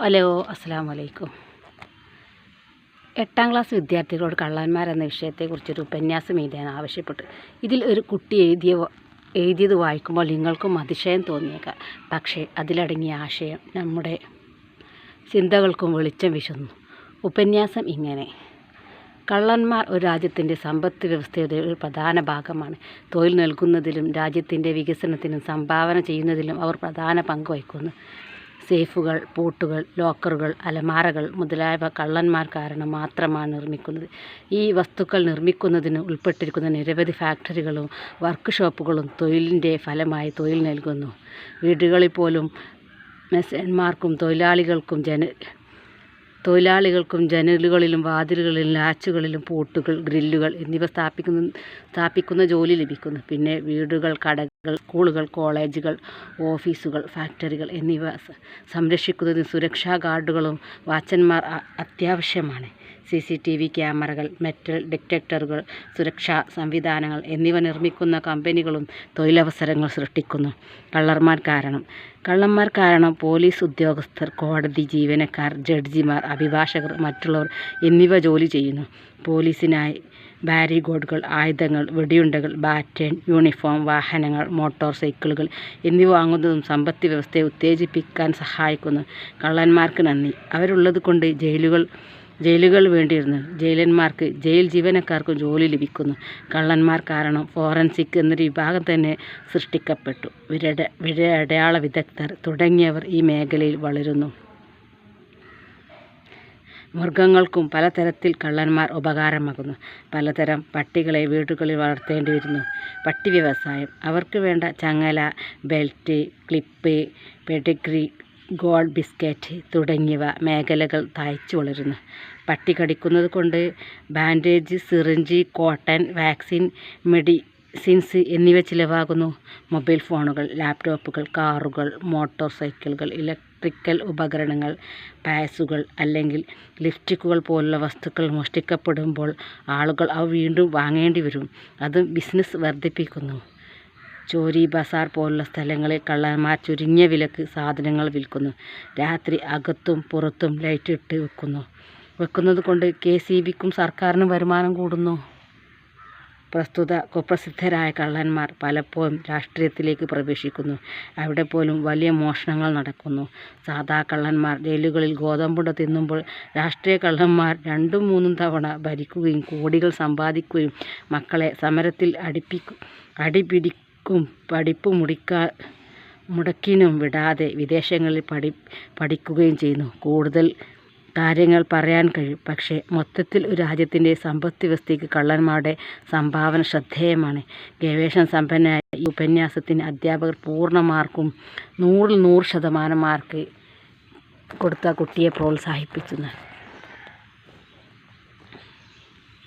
Hello, അസ്സലാമു അലൈക്കും. 8ാം class വിദ്യാർത്ഥികളോട് കള്ളന്മാരെന്ന വിഷയത്തെക്കുറിച്ചൊരു ഉപന്യാസം എഴുതാൻ ആവശ്യപ്പെട്ടു. ഇതിൽ ഒരു കുട്ടി എഴുതിയത് വായിക്കുമ്പോൾ നിങ്ങൾക്കും അതിശയം തോന്നിയേക്കാം. പക്ഷേ അതിലടങ്ങിയ ആശയം നമ്മുടെ ചിന്തകൾക്കും വെളിച്ചം വീശുന്നു. ഉപന്യാസം ഇങ്ങനെ: കള്ളന്മാർ ഒരു രാജ്യത്തിൻ്റെ സമ്പദ് വ്യവസ്ഥയുടെ ഒരു പ്രധാന ഭാഗമാണ്. തൊഴിൽ നൽകുന്നതിലും രാജ്യത്തിൻ്റെ വികസനത്തിനും സംഭാവന ചെയ്യുന്നതിലും അവർ പ്രധാന പങ്ക് വഹിക്കുന്നു. സേഫുകൾ, പൂട്ടുകൾ, ലോക്കറുകൾ, അലമാരകൾ മുതലായവ കള്ളന്മാർ കാരണം മാത്രമാണ് നിർമ്മിക്കുന്നത്. ഈ വസ്തുക്കൾ നിർമ്മിക്കുന്നതിന് ഉൾപ്പെട്ടിരിക്കുന്ന നിരവധി ഫാക്ടറികളും വർക്ക്ഷോപ്പുകളും തൊഴിലിൻ്റെ ഫലമായി തൊഴിൽ നൽകുന്നു. വീടുകളിൽ പോലും മേസൺമാർക്കും തൊഴിലാളികൾക്കും ജനലുകളിലും വാതിലുകളിലും ലാച്ചുകളിലും പൂട്ടുകൾ, ഗ്രില്ലുകൾ എന്നിവ സ്ഥാപിക്കുന്ന ജോലി ലഭിക്കുന്നു. പിന്നെ വീടുകൾ, കടകൾ, സ്കൂളുകൾ, കോളേജുകൾ, ഓഫീസുകൾ, ഫാക്ടറികൾ എന്നിവ സംരക്ഷിക്കുന്നതിന് സുരക്ഷാ ഗാർഡുകളും വാച്ചന്മാർ അത്യാവശ്യമാണ്. CCTV ക്യാമറകൾ, മെറ്റൽ ഡിറ്റക്ടറുകൾ, സുരക്ഷാ സംവിധാനങ്ങൾ എന്നിവ നിർമ്മിക്കുന്ന കമ്പനികളും തൊഴിലവസരങ്ങൾ സൃഷ്ടിക്കുന്നു. കള്ളന്മാർ കാരണം പോലീസ് ഉദ്യോഗസ്ഥർ, കോടതി ജീവനക്കാർ, ജഡ്ജിമാർ, അഭിഭാഷകർ, മറ്റുള്ളവർ എന്നിവ ജോലി ചെയ്യുന്നു. പോലീസിനായി ബാരിക്കേഡുകൾ, ആയുധങ്ങൾ, വെടിയുണ്ടകൾ, ബാറ്റൺ, യൂണിഫോം, വാഹനങ്ങൾ, മോട്ടോർ സൈക്കിളുകൾ എന്നിവ വാങ്ങുന്നതും സമ്പദ് വ്യവസ്ഥയെ ഉത്തേജിപ്പിക്കാൻ സഹായിക്കുന്നു. കള്ളന്മാർക്ക് നന്ദി. അവരുള്ളത് കൊണ്ട് ജയിലുകൾ വേണ്ടിയിരുന്നു. ജയിലന്മാർക്ക്, ജയിൽ ജീവനക്കാർക്കും ജോലി ലഭിക്കുന്നു. കള്ളന്മാർ കാരണം ഫോറൻസിക് എന്നൊരു വിഭാഗം തന്നെ സൃഷ്ടിക്കപ്പെട്ടു. വിരലടയാള വിദഗ്ധർ തുടങ്ങിയവർ ഈ മേഖലയിൽ വളരുന്നു. മൃഗങ്ങൾക്കും പലതരത്തിൽ കള്ളന്മാർ ഉപകാരമാകുന്നു. പലതരം പട്ടികളെ വീടുകളിൽ വളർത്തേണ്ടി വരുന്നു. പട്ടി വ്യവസായം. അവർക്ക് വേണ്ട ചങ്ങല, belt, clip, Pedigree, gold biscuit തുടങ്ങിയവ മേഖലകൾ തഴച്ചു വളരുന്നു. പട്ടി കടിക്കുന്നത് കൊണ്ട് bandage, syringe, cotton, vaccine, medicines എന്നിവ ചിലവാകുന്നു. മൊബൈൽ ഫോണുകൾ, ലാപ്ടോപ്പുകൾ, കാറുകൾ, മോട്ടോർ സൈക്കിളുകൾ, ഇലക്ട്രിക്കൽ ഉപകരണങ്ങൾ, പാസുകൾ അല്ലെങ്കിൽ ലിപ്സ്റ്റിക്കുകൾ പോലുള്ള വസ്തുക്കൾ മോഷ്ടിക്കപ്പെടുമ്പോൾ ആളുകൾ അവ വീണ്ടും വാങ്ങേണ്ടി വരും. അതും ബിസിനസ് വർദ്ധിപ്പിക്കുന്നു. ചോരി ബസാർ പോലുള്ള സ്ഥലങ്ങളിൽ കള്ളന്മാർ ചുരുങ്ങിയ വിലക്ക് സാധനങ്ങൾ വിൽക്കുന്നു. രാത്രി അകത്തും പുറത്തും ലൈറ്റ് ഇട്ട് വെക്കുന്നത് കൊണ്ട് KCBക്കും സർക്കാരിനും വരുമാനം കൂടുന്നു. പ്രസ്തുത കുപ്രസിദ്ധരായ കള്ളന്മാർ പലപ്പോഴും രാഷ്ട്രീയത്തിലേക്ക് പ്രവേശിക്കുന്നു. അവിടെ പോലും വലിയ മോഷണങ്ങൾ നടക്കുന്നു. സാധാ കള്ളന്മാർ ജയിലുകളിൽ ഗോതമ്പുണ്ട തിന്നുമ്പോൾ രാഷ്ട്രീയ കള്ളന്മാർ 2-3 തവണ ഭരിക്കുകയും കോടികൾ സമ്പാദിക്കുകയും മക്കളെ സമരത്തിൽ അടിപിടിക്കും പഠിപ്പ് മുടക്കിനും വിടാതെ വിദേശങ്ങളിൽ പഠിക്കുകയും ചെയ്യുന്നു. കൂടുതൽ കാര്യങ്ങൾ പറയാൻ കഴിയും. പക്ഷേ മൊത്തത്തിൽ ഒരു രാജ്യത്തിൻ്റെ സമ്പദ് വ്യവസ്ഥയ്ക്ക് കള്ളന്മാരുടെ സംഭാവന ശ്രദ്ധേയമാണ്. ഗവേഷണ സമ്പന്നനായ ഈ ഉപന്യാസത്തിന് അധ്യാപകർ പൂർണ്ണ മാർക്കും 100% മാർക്ക് കൊടുത്ത കുട്ടിയെ പ്രോത്സാഹിപ്പിക്കുന്നു.